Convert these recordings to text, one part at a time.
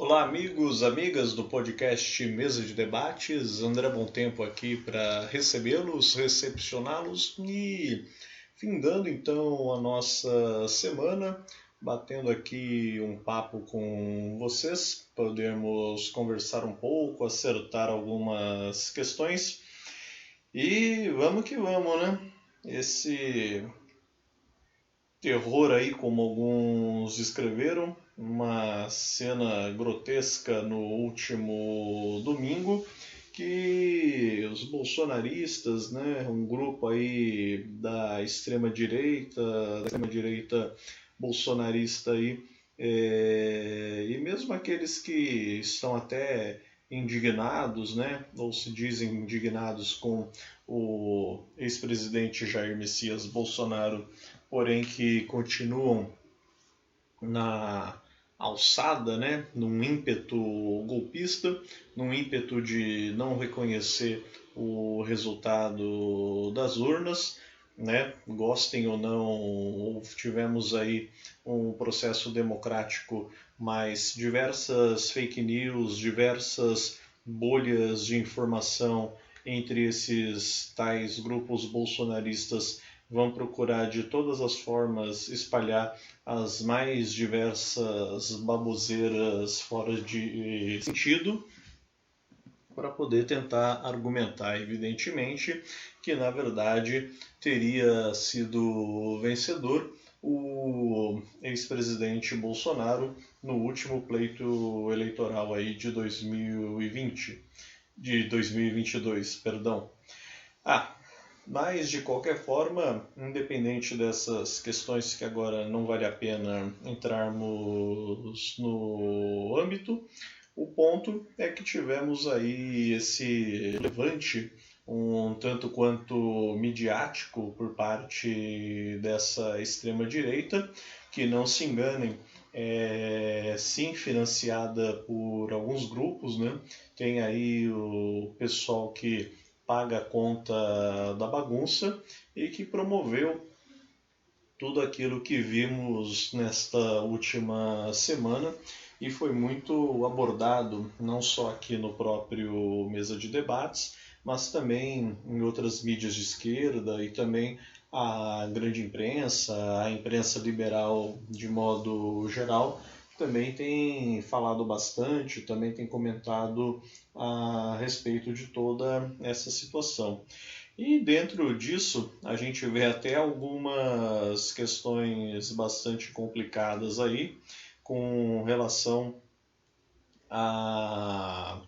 Olá, amigos, amigas do podcast Mesa de Debates. André Bom Tempo aqui para recebê-los, recepcioná-los e findando então a nossa semana, batendo aqui um papo com vocês, podermos conversar um pouco, acertar algumas questões e vamos que vamos, né? Esse terror aí, como alguns escreveram, uma cena grotesca no último domingo, que os bolsonaristas, né, um grupo aí da extrema direita bolsonarista aí, e mesmo aqueles que estão até indignados, né, ou se dizem indignados com o ex-presidente Jair Messias Bolsonaro, porém que continuam na alçada, né, num ímpeto golpista, num ímpeto de não reconhecer o resultado das urnas, né, gostem ou não, tivemos aí um processo democrático, mas diversas fake news, diversas bolhas de informação entre esses tais grupos bolsonaristas vão procurar de todas as formas espalhar as mais diversas baboseiras fora de sentido para poder tentar argumentar, evidentemente, que na verdade teria sido vencedor o ex-presidente Bolsonaro no último pleito eleitoral aí de 2022, perdão. Mas, de qualquer forma, independente dessas questões que agora não vale a pena entrarmos no âmbito, o ponto é que tivemos aí esse levante um tanto quanto midiático por parte dessa extrema-direita, que não se enganem, é sim financiada por alguns grupos, né? Tem aí o pessoal que paga a conta da bagunça e que promoveu tudo aquilo que vimos nesta última semana e foi muito abordado não só aqui no próprio Mesa de Debates, mas também em outras mídias de esquerda e também a grande imprensa, a imprensa liberal de modo geral, também tem falado bastante, também tem comentado a respeito de toda essa situação. E dentro disso, a gente vê até algumas questões bastante complicadas aí, com relação a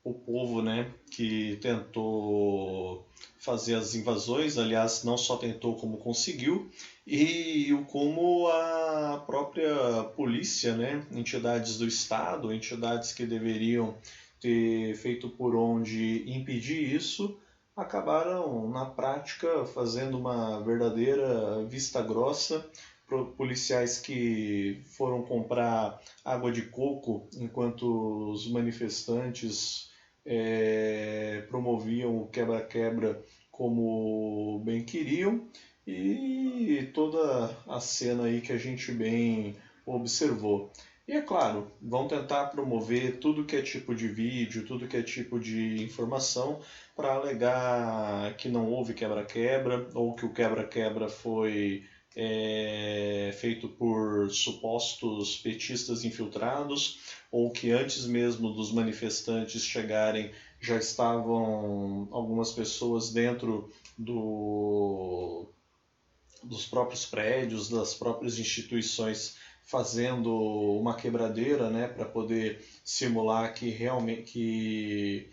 o povo, né, que tentou fazer as invasões, aliás, não só tentou como conseguiu, e como a própria polícia, né, entidades do Estado, entidades que deveriam ter feito por onde impedir isso, acabaram na prática fazendo uma verdadeira vista grossa, policiais que foram comprar água de coco enquanto os manifestantes promoviam o quebra-quebra como bem queriam, e toda a cena aí que a gente bem observou. E é claro, vão tentar promover tudo que é tipo de vídeo, tudo que é tipo de informação para alegar que não houve quebra-quebra ou que o quebra-quebra foi feito por supostos petistas infiltrados, ou que antes mesmo dos manifestantes chegarem já estavam algumas pessoas dentro dos próprios prédios, das próprias instituições, fazendo uma quebradeira, né, para poder simular que realmente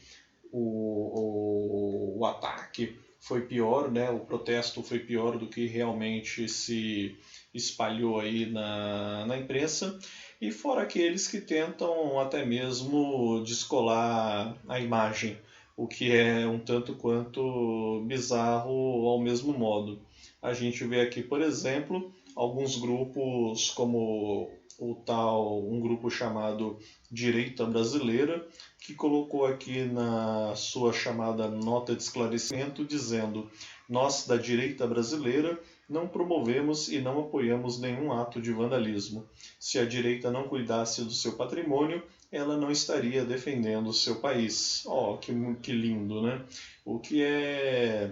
o ataque foi pior, né? O protesto foi pior do que realmente se espalhou aí na imprensa, e fora aqueles que tentam até mesmo descolar a imagem, o que é um tanto quanto bizarro ao mesmo modo. A gente vê aqui, por exemplo, alguns grupos como um grupo chamado Direita Brasileira, que colocou aqui na sua chamada nota de esclarecimento dizendo: nós da direita brasileira não promovemos e não apoiamos nenhum ato de vandalismo. Se a direita não cuidasse do seu patrimônio, ela não estaria defendendo o seu país. Ó, que lindo, né? O que é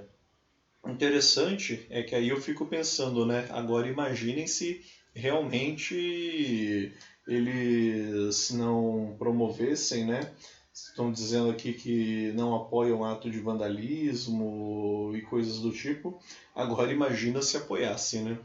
interessante é que aí eu fico pensando, né? Agora imaginem se realmente eles não promovessem, né? Estão dizendo aqui que não apoiam ato de vandalismo e coisas do tipo. Agora imagina se apoiassem, né?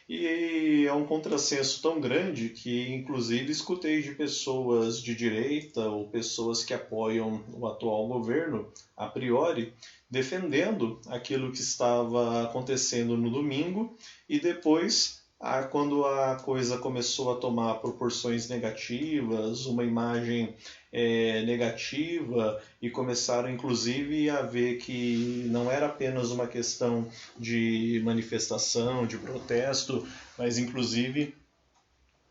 E é um contrassenso tão grande que, inclusive, escutei de pessoas de direita ou pessoas que apoiam o atual governo, a priori, defendendo aquilo que estava acontecendo no domingo e depois, quando a coisa começou a tomar proporções negativas, uma imagem negativa e começaram inclusive a ver que não era apenas uma questão de manifestação, de protesto, mas inclusive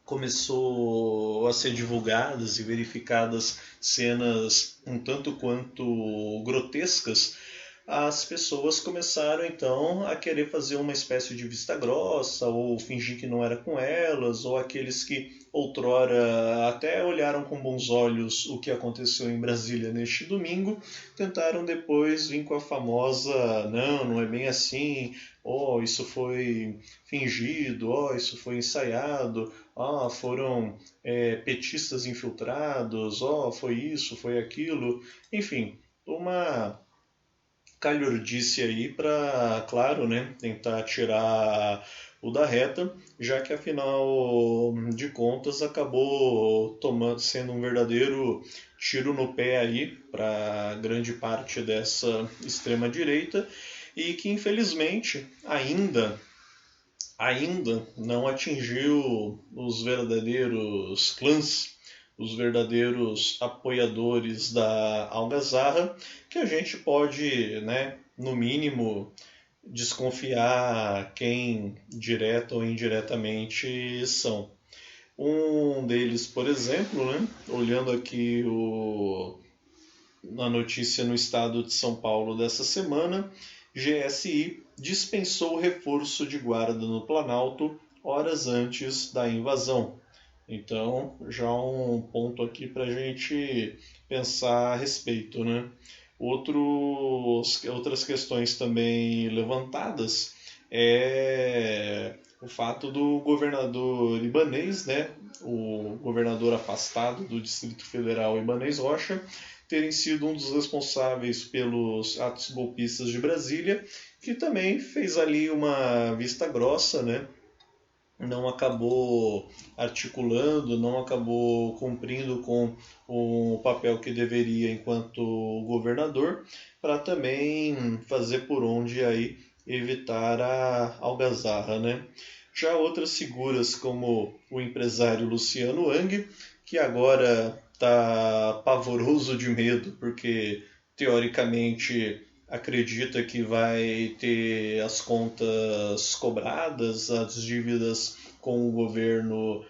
começou a ser divulgadas e verificadas cenas um tanto quanto grotescas. As pessoas começaram então a querer fazer uma espécie de vista grossa ou fingir que não era com elas, ou aqueles que outrora até olharam com bons olhos o que aconteceu em Brasília neste domingo, tentaram depois vir com a famosa não é bem assim, isso foi fingido, isso foi ensaiado, foram petistas infiltrados, foi isso, foi aquilo, enfim, uma calhordice aí para, claro, né, tentar tirar o da reta, já que afinal de contas acabou sendo um verdadeiro tiro no pé aí para grande parte dessa extrema direita e que infelizmente ainda não atingiu os verdadeiros clãs, os verdadeiros apoiadores da Algazarra, que a gente pode, né, no mínimo, desconfiar quem direta ou indiretamente são. Um deles, por exemplo, né, olhando aqui na notícia no estado de São Paulo dessa semana, GSI dispensou o reforço de guarda no Planalto horas antes da invasão. Então, já um ponto aqui para a gente pensar a respeito, né? Outras questões também levantadas é o fato do governador libanês, né, o governador afastado do Distrito Federal Ibanez Rocha, terem sido um dos responsáveis pelos atos golpistas de Brasília, que também fez ali uma vista grossa, né? Não acabou articulando, não acabou cumprindo com o papel que deveria enquanto governador, para também fazer por onde aí evitar a algazarra, né? Já outras figuras como o empresário Luciano Hang, que agora está pavoroso de medo porque teoricamente acredita que vai ter as contas cobradas, as dívidas com o governo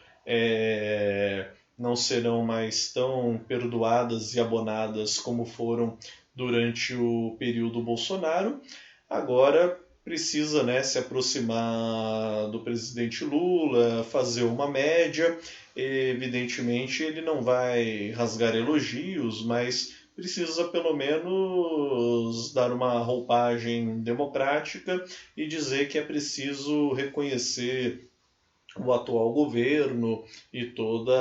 não serão mais tão perdoadas e abonadas como foram durante o período Bolsonaro. Agora precisa, né, se aproximar do presidente Lula, fazer uma média. Evidentemente ele não vai rasgar elogios, mas precisa pelo menos dar uma roupagem democrática e dizer que é preciso reconhecer o atual governo e toda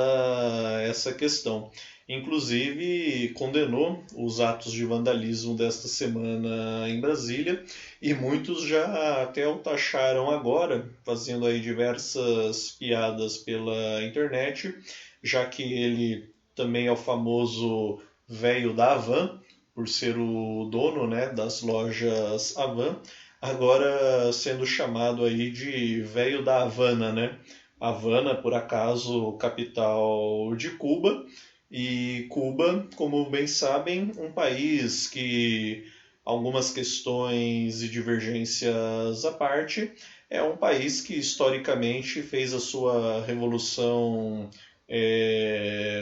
essa questão. Inclusive condenou os atos de vandalismo desta semana em Brasília e muitos já até o taxaram agora, fazendo aí diversas piadas pela internet, já que ele também é o famoso velho da Havan, por ser o dono, né, das lojas Havan, agora sendo chamado aí de velho da Havana, né? Havana, por acaso, capital de Cuba, e Cuba, como bem sabem, um país que algumas questões e divergências à parte, é um país que historicamente fez a sua revolução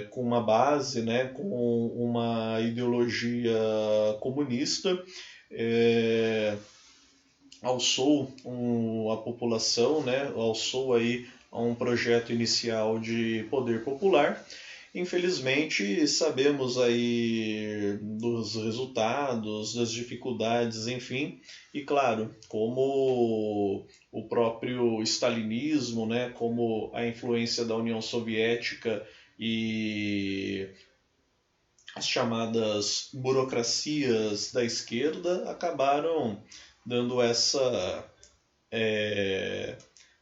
com uma base, né, com uma ideologia comunista, alçou a população, né, alçou aí a um projeto inicial de poder popular Infelizmente, sabemos aí dos resultados, das dificuldades, enfim, e claro, como o próprio stalinismo, né, como a influência da União Soviética e as chamadas burocracias da esquerda acabaram dando essa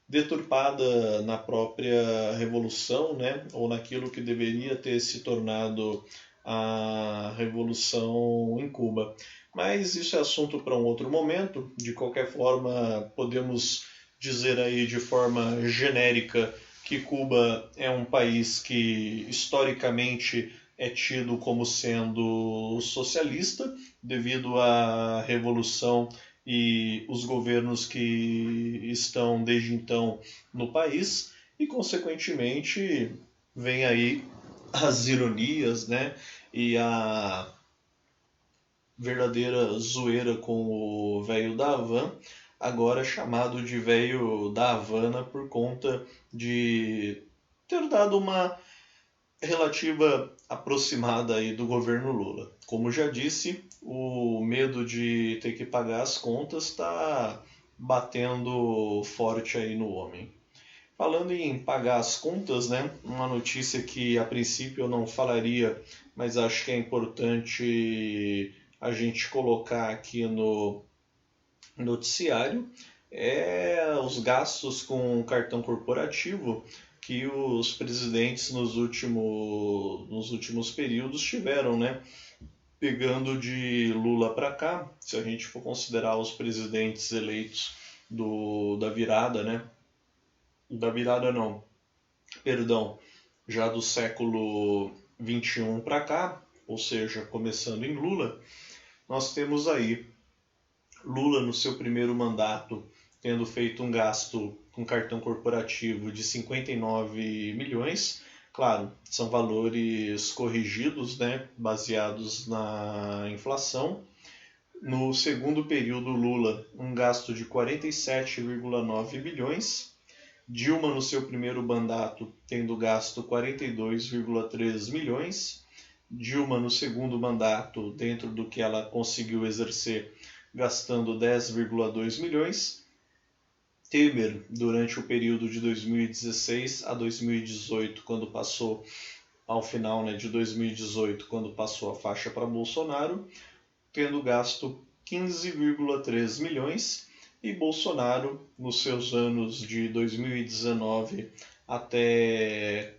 deturpada na própria revolução, né, ou naquilo que deveria ter se tornado a revolução em Cuba. Mas isso é assunto para um outro momento. De qualquer forma, podemos dizer aí de forma genérica que Cuba é um país que historicamente é tido como sendo socialista devido à revolução e os governos que estão desde então no país e, consequentemente, vem aí as ironias, né, e a verdadeira zoeira com o velho da Havan, agora chamado de velho da Havana por conta de ter dado uma relativa aproximada aí do governo Lula. Como já disse, o medo de ter que pagar as contas está batendo forte aí no homem. Falando em pagar as contas, né? Uma notícia que a princípio eu não falaria, mas acho que é importante a gente colocar aqui no noticiário, é os gastos com cartão corporativo que os presidentes nos últimos períodos tiveram, né? Pegando de Lula para cá, se a gente for considerar os presidentes eleitos da virada, né? Da virada não, perdão, já do século XXI para cá, ou seja, começando em Lula, nós temos aí Lula no seu primeiro mandato tendo feito um gasto com cartão corporativo de 59 milhões. Claro, são valores corrigidos, né, baseados na inflação. No segundo período, Lula, um gasto de 47,9 bilhões. Dilma, no seu primeiro mandato, tendo gasto 42,3 milhões. Dilma, no segundo mandato, dentro do que ela conseguiu exercer, gastando 10,2 milhões. Temer, durante o período de 2016 a 2018, quando passou ao final, né, de 2018, quando passou a faixa para Bolsonaro, tendo gasto 15,3 milhões, e Bolsonaro, nos seus anos de 2019 até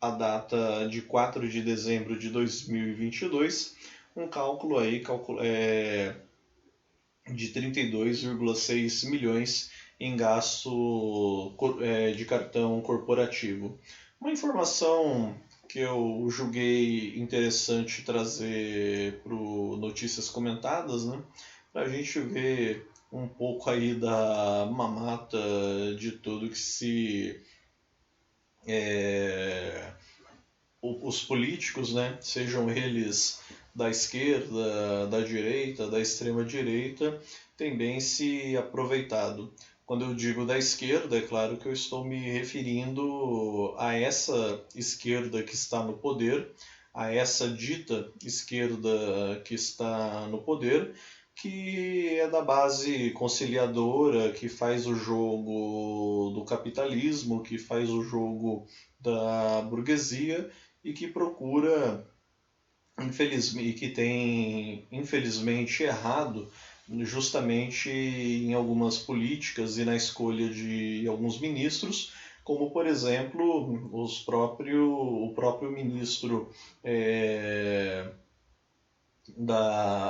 a data de 4 de dezembro de 2022, um cálculo aí de 32,6 milhões em gasto de cartão corporativo. Uma informação que eu julguei interessante trazer para o Notícias Comentadas, né? Para a gente ver um pouco aí da mamata de tudo que os políticos, né? Sejam eles da esquerda, da direita, da extrema direita, têm bem se aproveitado. Quando eu digo da esquerda, é claro que eu estou me referindo a essa esquerda que está no poder, a essa dita esquerda que está no poder, que é da base conciliadora, que faz o jogo do capitalismo, que faz o jogo da burguesia e que procura, infelizmente, e que tem infelizmente errado justamente em algumas políticas e na escolha de alguns ministros, como por exemplo o próprio ministro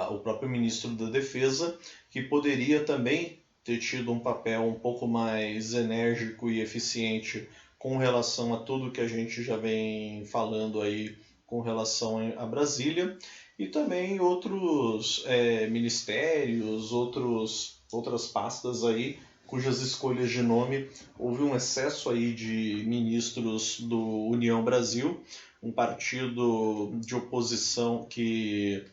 o próprio ministro da Defesa, que poderia também ter tido um papel um pouco mais enérgico e eficiente com relação a tudo que a gente já vem falando aí com relação a Brasília, e também outros ministérios, outras pastas aí, cujas escolhas de nome houve um excesso aí de ministros do União Brasil, um partido de oposição que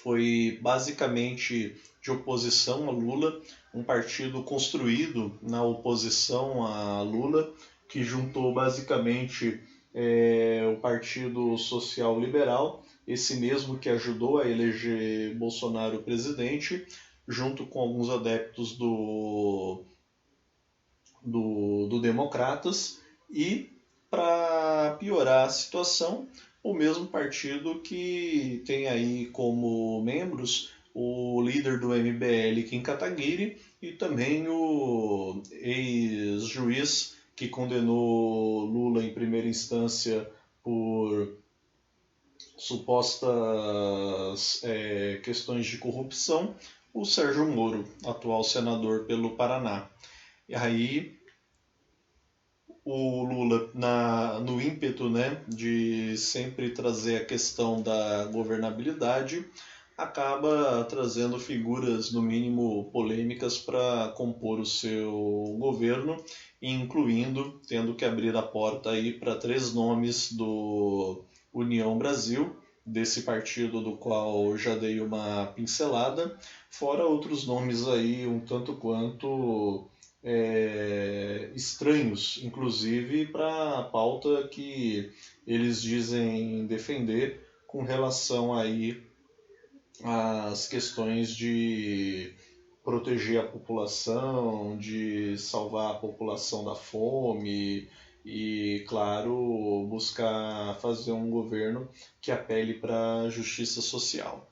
foi basicamente de oposição a Lula, um partido construído na oposição a Lula, que juntou basicamente o Partido Social Liberal, esse mesmo que ajudou a eleger Bolsonaro presidente, junto com alguns adeptos do Democratas, e, para piorar a situação, o mesmo partido que tem aí como membros o líder do MBL, Kim Kataguiri, e também o ex-juiz que condenou Lula em primeira instância por supostas questões de corrupção, o Sérgio Moro, atual senador pelo Paraná. E aí o Lula, no ímpeto, né, de sempre trazer a questão da governabilidade, acaba trazendo figuras, no mínimo, polêmicas para compor o seu governo, incluindo tendo que abrir a porta aí para 3 nomes do União Brasil, desse partido do qual já dei uma pincelada, fora outros nomes aí um tanto quanto estranhos, inclusive para a pauta que eles dizem defender com relação aí às questões de proteger a população, de salvar a população da fome e, claro, buscar fazer um governo que apele para a justiça social.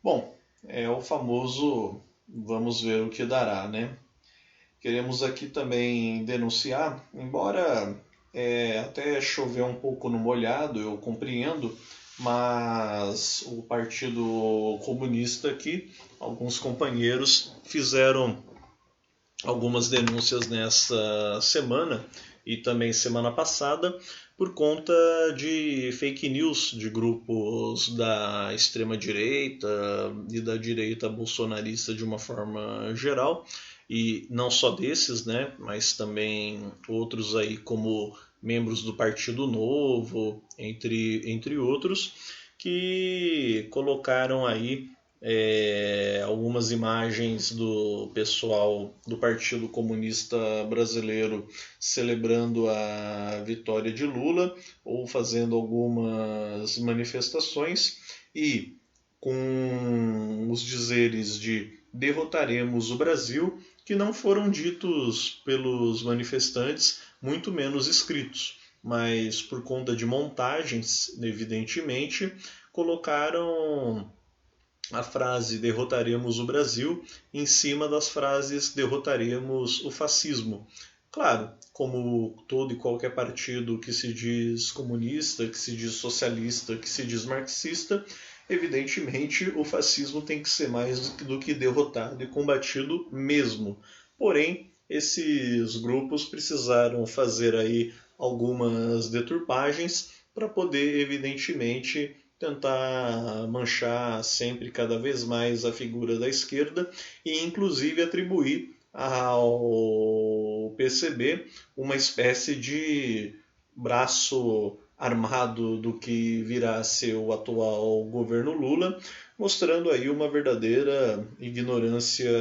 Bom, é o famoso vamos ver o que dará, né? Queremos aqui também denunciar, embora até chover um pouco no molhado, eu compreendo, mas o Partido Comunista aqui, alguns companheiros fizeram algumas denúncias nessa semana e também semana passada por conta de fake news de grupos da extrema-direita e da direita bolsonarista de uma forma geral, e não só desses, né, mas também outros aí como membros do Partido Novo, entre outros, que colocaram aí algumas imagens do pessoal do Partido Comunista Brasileiro celebrando a vitória de Lula ou fazendo algumas manifestações, e com os dizeres de derrotaremos o Brasil, que não foram ditos pelos manifestantes, muito menos escritos, mas por conta de montagens, evidentemente, colocaram a frase derrotaremos o Brasil em cima das frases derrotaremos o fascismo. Claro, como todo e qualquer partido que se diz comunista, que se diz socialista, que se diz marxista, evidentemente o fascismo tem que ser mais do que derrotado e combatido mesmo. Porém, esses grupos precisaram fazer aí algumas deturpagens para poder, evidentemente, tentar manchar sempre cada vez mais a figura da esquerda e inclusive atribuir ao PCB uma espécie de braço armado do que virá a ser o atual governo Lula, mostrando aí uma verdadeira ignorância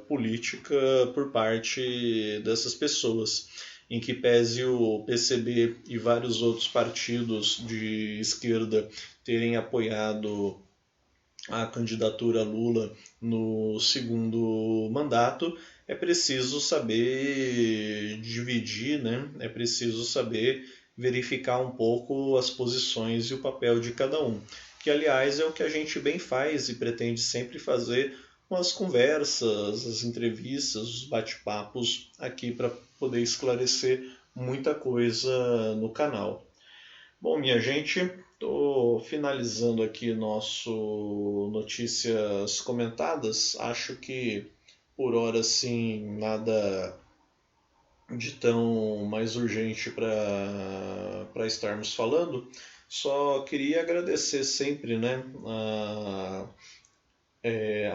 política por parte dessas pessoas, em que pese o PCB e vários outros partidos de esquerda terem apoiado a candidatura Lula no segundo mandato, é preciso saber dividir, né? É preciso saber verificar um pouco as posições e o papel de cada um, que aliás é o que a gente bem faz e pretende sempre fazer com as conversas, as entrevistas, os bate-papos aqui para poder esclarecer muita coisa no canal. Bom, minha gente, estou finalizando aqui nosso notícias comentadas. Acho que por hora sim nada de tão mais urgente para estarmos falando. Só queria agradecer sempre, né, a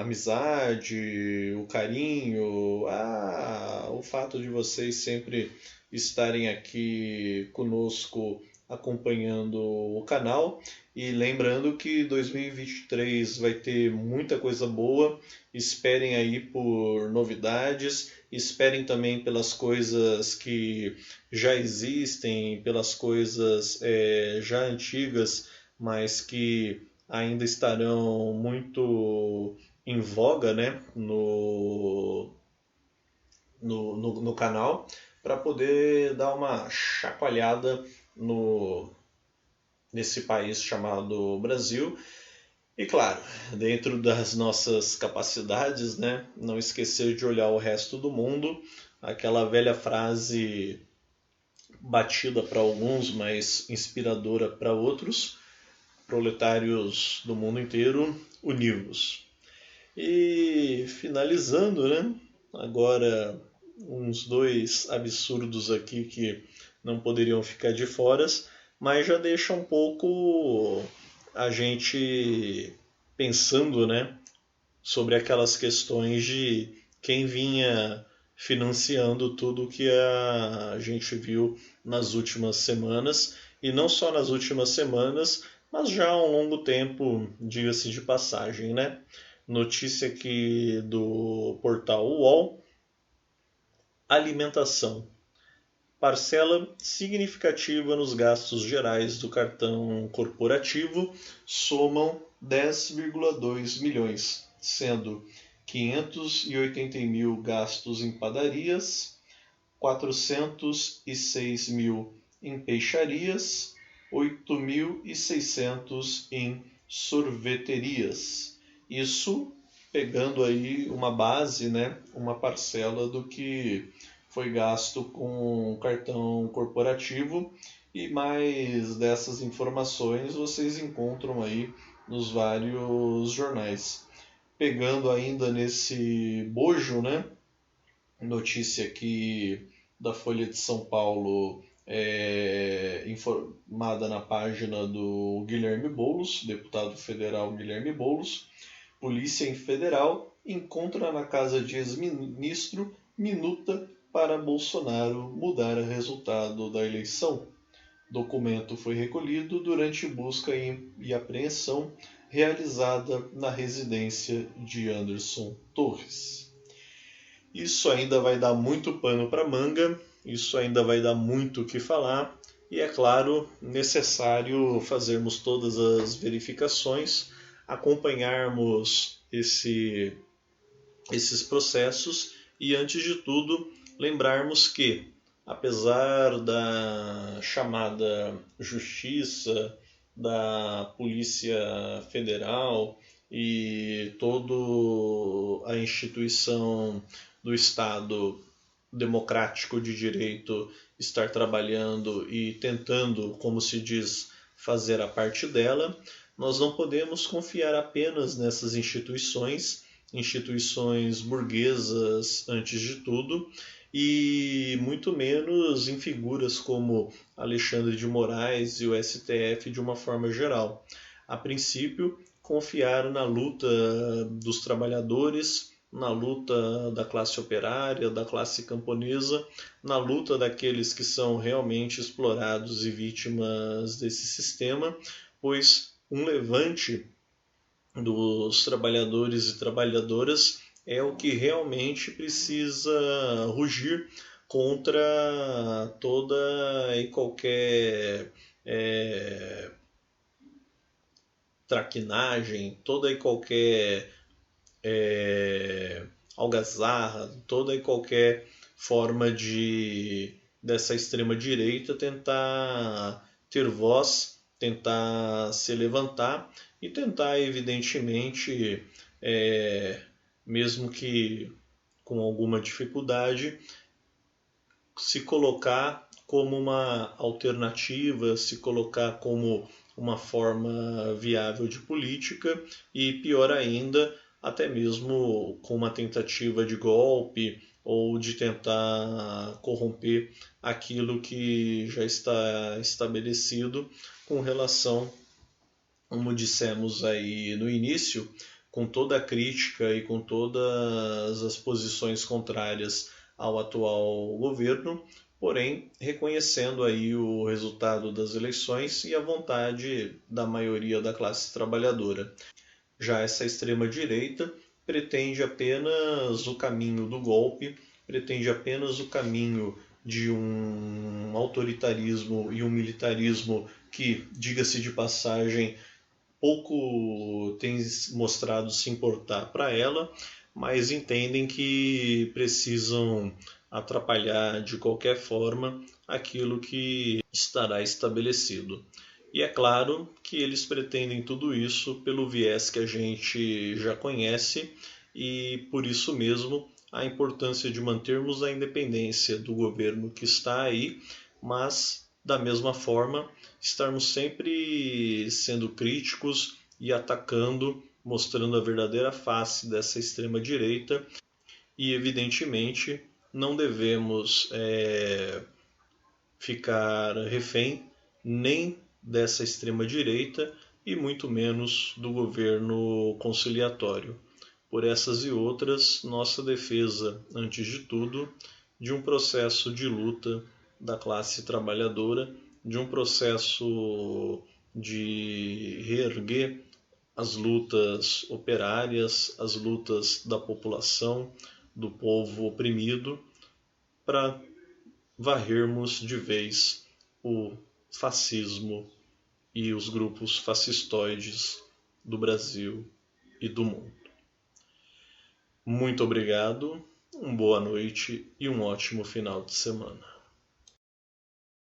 amizade, o carinho, o fato de vocês sempre estarem aqui conosco acompanhando o canal. E lembrando que 2023 vai ter muita coisa boa. Esperem aí por novidades. Esperem também pelas coisas que já existem, pelas coisas já antigas, mas que ainda estarão muito em voga, né, no canal, para poder dar uma chacoalhada nesse país chamado Brasil. E claro, dentro das nossas capacidades, né, não esquecer de olhar o resto do mundo, aquela velha frase batida para alguns, mas inspiradora para outros: proletários do mundo inteiro, univos. E finalizando, né, agora uns dois absurdos aqui que não poderiam ficar de fora, mas já deixa um pouco a gente pensando, né, sobre aquelas questões de quem vinha financiando tudo que a gente viu nas últimas semanas, e não só nas últimas semanas, mas já há um longo tempo, diga-se de passagem, né? Notícia aqui do portal UOL: alimentação. Parcela significativa nos gastos gerais do cartão corporativo somam 10,2 milhões, sendo 580 mil gastos em padarias, 406 mil em peixarias, 8.600 em sorveterias. Isso pegando aí uma base, né, uma parcela do que foi gasto com cartão corporativo, e mais dessas informações vocês encontram aí nos vários jornais. Pegando ainda nesse bojo, né, notícia aqui da Folha de São Paulo, informada na página do Guilherme Boulos, deputado federal Guilherme Boulos: Polícia Federal encontra na casa de ex-ministro minuta para Bolsonaro mudar o resultado da eleição. Documento foi recolhido durante busca e apreensão realizada na residência de Anderson Torres. Isso ainda vai dar muito pano para manga, isso ainda vai dar muito o que falar, e é claro, necessário fazermos todas as verificações, acompanharmos esses processos e, antes de tudo, lembrarmos que, apesar da chamada justiça, da Polícia Federal e toda a instituição do Estado democrático de direito estar trabalhando e tentando, como se diz, fazer a parte dela, nós não podemos confiar apenas nessas instituições burguesas antes de tudo, e muito menos em figuras como Alexandre de Moraes e o STF de uma forma geral. A princípio, confiar na luta dos trabalhadores, na luta da classe operária, da classe camponesa, na luta daqueles que são realmente explorados e vítimas desse sistema, pois um levante dos trabalhadores e trabalhadoras é o que realmente precisa rugir contra toda e qualquer traquinagem, toda e qualquer algazarra, toda e qualquer forma dessa extrema-direita tentar ter voz, tentar se levantar e tentar, evidentemente, mesmo que com alguma dificuldade, se colocar como uma alternativa, se colocar como uma forma viável de política e, pior ainda, até mesmo com uma tentativa de golpe ou de tentar corromper aquilo que já está estabelecido com relação, como dissemos aí no início, com toda a crítica e com todas as posições contrárias ao atual governo, porém reconhecendo aí o resultado das eleições e a vontade da maioria da classe trabalhadora. Já essa extrema-direita pretende apenas o caminho do golpe, pretende apenas o caminho de um autoritarismo e um militarismo que, diga-se de passagem, pouco tem mostrado se importar para ela, mas entendem que precisam atrapalhar de qualquer forma aquilo que estará estabelecido. E é claro que eles pretendem tudo isso pelo viés que a gente já conhece e por isso mesmo a importância de mantermos a independência do governo que está aí, mas da mesma forma estarmos sempre sendo críticos e atacando, mostrando a verdadeira face dessa extrema direita e evidentemente não devemos ficar refém nem dessa extrema-direita e muito menos do governo conciliatório. Por essas e outras, nossa defesa, antes de tudo, de um processo de luta da classe trabalhadora, de um processo de reerguer as lutas operárias, as lutas da população, do povo oprimido, para varrermos de vez o fascismo e os grupos fascistoides do Brasil e do mundo. Muito obrigado, uma boa noite e um ótimo final de semana.